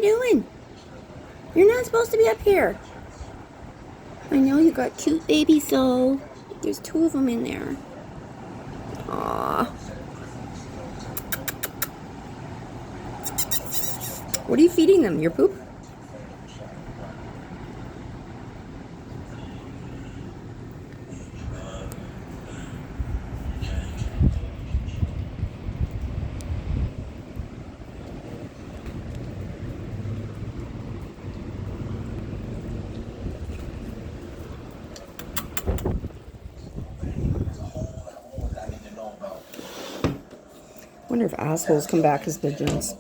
you doing? You're not supposed to be up here. I know you got cute babies though. There's 2 of them in there. Aww. What are you feeding them? Your poop? Wonder if assholes come back as pigeons.